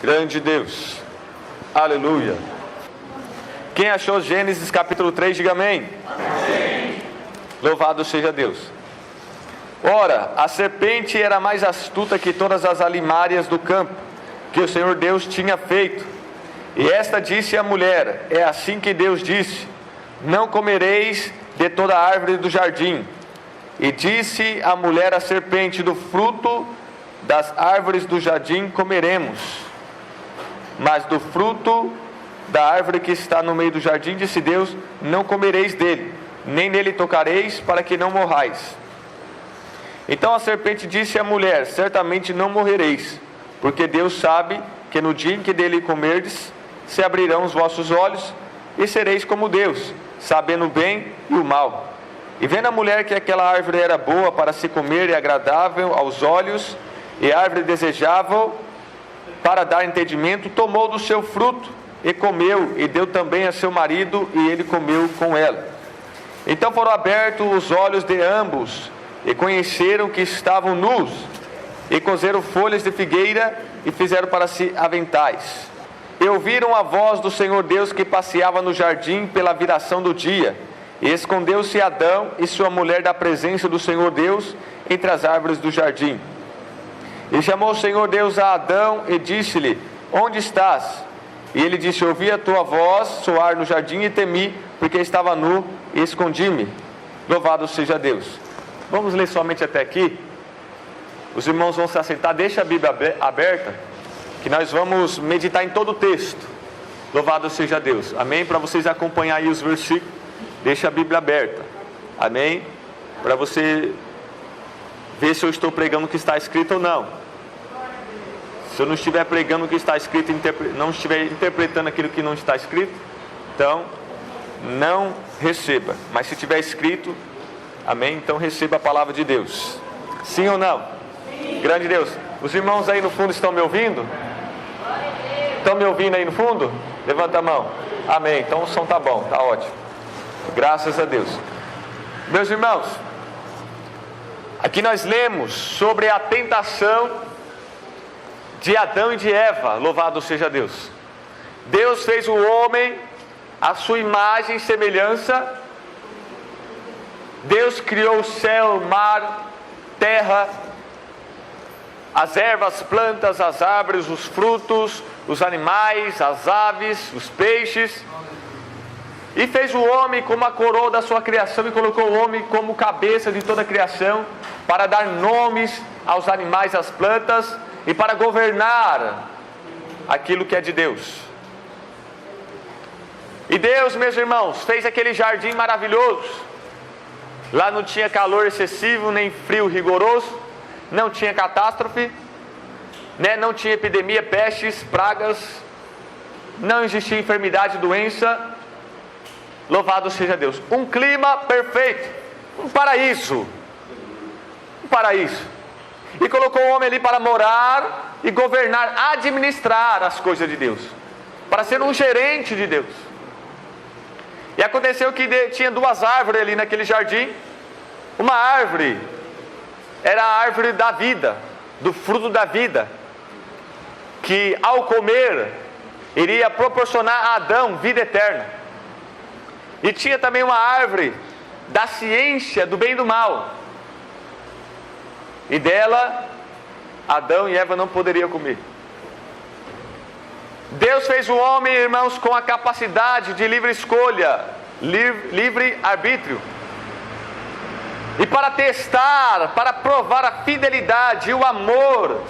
Grande Deus. Aleluia. Quem achou Gênesis capítulo 3, diga amém. Amém. Louvado seja Deus. Ora, a serpente era mais astuta que todas as alimárias do campo que o Senhor Deus tinha feito. E esta disse à mulher: é assim que Deus disse: não comereis de toda a árvore do jardim. E disse a mulher à serpente: do fruto das árvores do jardim comeremos, mas do fruto da árvore que está no meio do jardim, disse Deus, não comereis dele, nem nele tocareis, para que não morrais. Então a serpente disse à mulher: certamente não morrereis, porque Deus sabe que no dia em que dele comerdes, se abrirão os vossos olhos, e sereis como Deus, sabendo o bem e o mal. E vendo a mulher que aquela árvore era boa para se comer e agradável aos olhos, e árvore desejável para dar entendimento, tomou do seu fruto e comeu, e deu também a seu marido, e ele comeu com ela. Então foram abertos os olhos de ambos, e conheceram que estavam nus, e coseram folhas de figueira, e fizeram para si aventais. E ouviram a voz do Senhor Deus que passeava no jardim pela viração do dia. E escondeu-se Adão e sua mulher da presença do Senhor Deus entre as árvores do jardim. E chamou o Senhor Deus a Adão e disse-lhe: onde estás? E ele disse: ouvi a tua voz soar no jardim e temi, porque estava nu e escondi-me. Louvado seja Deus. Vamos ler somente até aqui. Os irmãos vão se assentar, deixa a Bíblia aberta, que nós vamos meditar em todo o texto. Louvado seja Deus. Amém? Para vocês acompanharem aí os versículos, deixa a Bíblia aberta. Amém? Para você ver se eu estou pregando o que está escrito ou não. Se eu não estiver pregando o que está escrito, não estiver interpretando aquilo que não está escrito, então não receba. Mas se estiver escrito, amém, então receba a palavra de Deus. Sim ou não? Sim. Grande Deus. Os irmãos aí no fundo estão me ouvindo? Estão me ouvindo aí no fundo? Levanta a mão. Amém. Então o som está bom, está ótimo. Graças a Deus. Meus irmãos, aqui nós lemos sobre a tentação de Adão e de Eva. Louvado seja Deus. Deus fez o homem à sua imagem e semelhança. Deus criou o céu, o mar, terra, as ervas, as plantas, as árvores, os frutos, os animais, as aves, os peixes. E fez o homem como a coroa da sua criação, e colocou o homem como cabeça de toda a criação, para dar nomes aos animais, às plantas, e para governar aquilo que é de Deus. E Deus, meus irmãos, fez aquele jardim maravilhoso. Lá não tinha calor excessivo, nem frio rigoroso, não tinha catástrofe, né? Não tinha epidemia, pestes, pragas, não existia enfermidade, doença. Louvado seja Deus. Um clima perfeito, um paraíso. Um paraíso. E colocou o homem ali para morar e governar, administrar as coisas de Deus, para ser um gerente de Deus. E aconteceu que tinha duas árvores ali naquele jardim. Uma árvore era a árvore da vida, do fruto da vida, que ao comer iria proporcionar a Adão vida eterna. E tinha também uma árvore da ciência do bem e do mal, e dela Adão e Eva não poderiam comer. Deus fez o homem, irmãos, com a capacidade de livre escolha, livre arbítrio. E para testar, para provar a fidelidade e o amor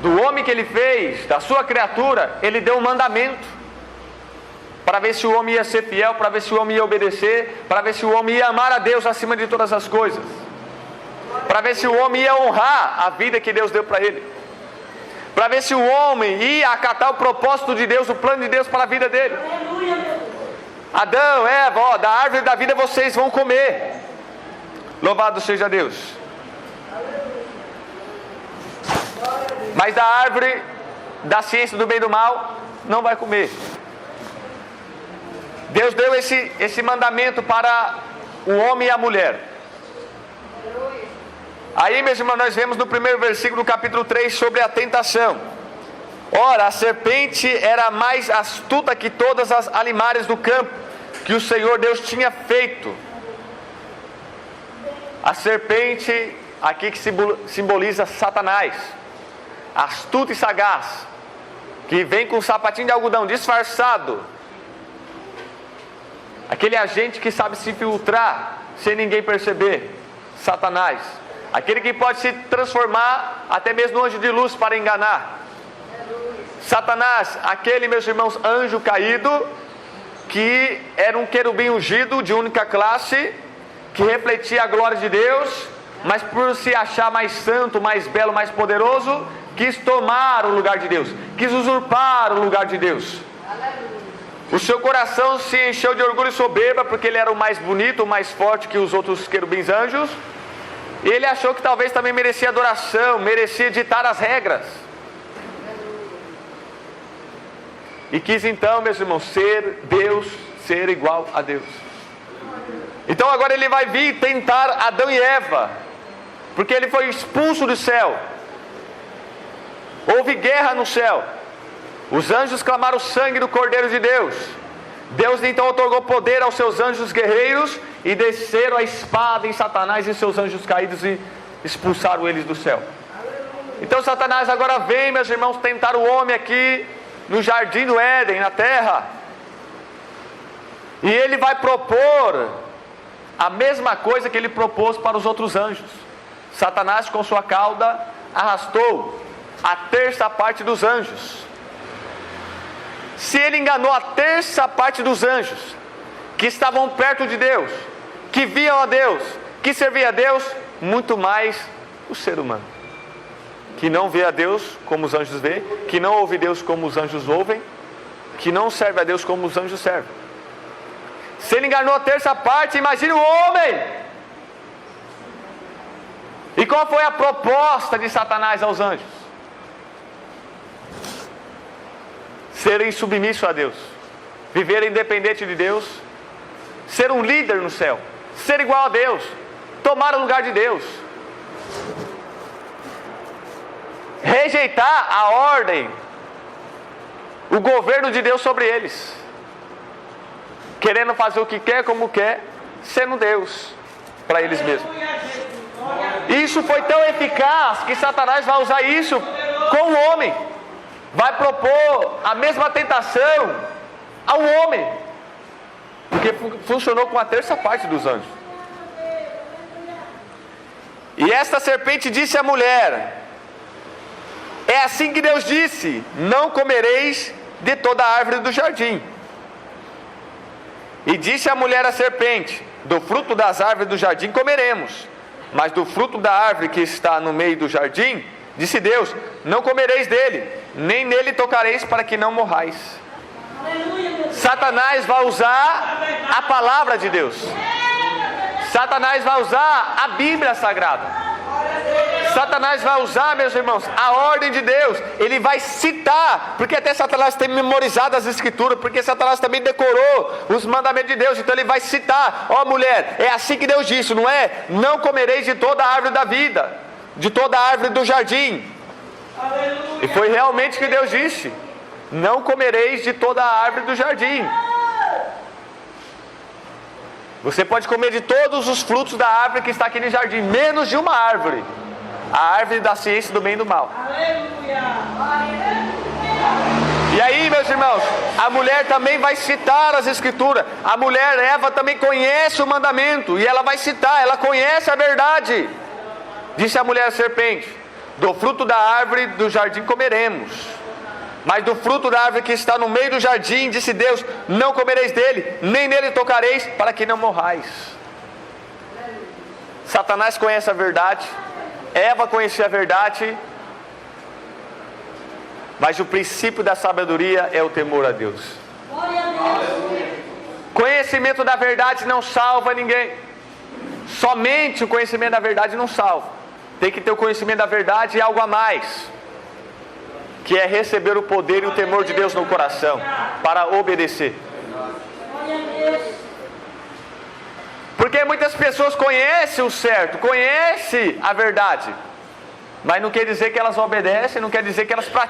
do homem que ele fez, da sua criatura, ele deu um mandamento, para ver se o homem ia ser fiel, para ver se o homem ia obedecer, para ver se o homem ia amar a Deus acima de todas as coisas, para ver se o homem ia honrar a vida que Deus deu para ele, para ver se o homem ia acatar o propósito de Deus, o plano de Deus para a vida dele. Adão, Eva, ó, da árvore da vida vocês vão comer. Louvado seja Deus. Mas da árvore da ciência do bem e do mal não vai comer. Deus deu esse mandamento para o homem e a mulher. Aí, meus irmãos, nós vemos no primeiro versículo do capítulo 3 sobre a tentação. Ora, a serpente era mais astuta que todas as alimárias do campo que o Senhor Deus tinha feito. A serpente, aqui que simboliza Satanás, astuto e sagaz, que vem com um sapatinho de algodão disfarçado, aquele agente que sabe se infiltrar sem ninguém perceber, Satanás, aquele que pode se transformar até mesmo no anjo de luz para enganar. Satanás, aquele, meus irmãos, anjo caído, que era um querubim ungido de única classe, que refletia a glória de Deus, mas por se achar mais santo, mais belo, mais poderoso, quis tomar o lugar de Deus, quis usurpar o lugar de Deus. O seu coração se encheu de orgulho e soberba, porque ele era o mais bonito, o mais forte que os outros querubins anjos, e ele achou que talvez também merecia adoração, merecia ditar as regras. E quis então, meus irmãos, ser Deus, ser igual a Deus. Então agora ele vai vir tentar Adão e Eva, porque ele foi expulso do céu. Houve guerra no céu. Os anjos clamaram o sangue do Cordeiro de Deus. Deus então otorgou poder aos seus anjos guerreiros e desceram a espada em Satanás e seus anjos caídos e expulsaram eles do céu. Então Satanás agora vem, meus irmãos, tentar o homem aqui no jardim do Éden, na terra. E ele vai propor a mesma coisa que ele propôs para os outros anjos. Satanás com sua cauda arrastou a terça parte dos anjos. Se ele enganou a terça parte dos anjos, que estavam perto de Deus, que viam a Deus, que serviam a Deus, muito mais o ser humano, que não vê a Deus como os anjos vê, que não ouve Deus como os anjos ouvem, que não serve a Deus como os anjos servem. Se ele enganou a terça parte, imagine o homem. E qual foi a proposta de Satanás aos anjos? Serem submissos a Deus, viverem independente de Deus, ser um líder no céu, ser igual a Deus, tomar o lugar de Deus, rejeitar a ordem, o governo de Deus sobre eles, querendo fazer o que quer, como quer, sendo Deus para eles mesmos. Isso foi tão eficaz que Satanás vai usar isso com o homem, vai propor a mesma tentação ao homem, porque funcionou com a terça parte dos anjos. E esta serpente disse à mulher: é assim que Deus disse, não comereis de toda a árvore do jardim. E disse a mulher à serpente: do fruto das árvores do jardim comeremos, mas do fruto da árvore que está no meio do jardim, disse Deus, não comereis dele, nem nele tocareis, para que não morrais. Satanás vai usar a palavra de Deus. Satanás vai usar a Bíblia Sagrada. Satanás vai usar, meus irmãos, a ordem de Deus. Ele vai citar, porque até Satanás tem memorizado as escrituras, porque Satanás também decorou os mandamentos de Deus. Então ele vai citar: ó mulher, é assim que Deus disse, não é? Não comereis de toda a árvore da vida, de toda a árvore do jardim. E foi realmente o que Deus disse: não comereis de toda a árvore do jardim. Você pode comer de todos os frutos da árvore que está aqui no jardim, menos de uma árvore, a árvore da ciência do bem e do mal. E aí, meus irmãos, a mulher também vai citar as escrituras. A mulher Eva também conhece o mandamento, e ela vai citar, ela conhece a verdade. Disse a mulher à serpente: do fruto da árvore do jardim comeremos, mas do fruto da árvore que está no meio do jardim, disse Deus, não comereis dele, nem nele tocareis, para que não morrais. Satanás conhece a verdade, Eva conhecia a verdade, mas o princípio da sabedoria é o temor a Deus. Conhecimento da verdade não salva ninguém. Somente o conhecimento da verdade não salva. Tem que ter o conhecimento da verdade e algo a mais, que é receber o poder e o temor de Deus no coração, para obedecer. Porque muitas pessoas conhecem o certo, conhecem a verdade, mas não quer dizer que elas obedecem, não quer dizer que elas praticam.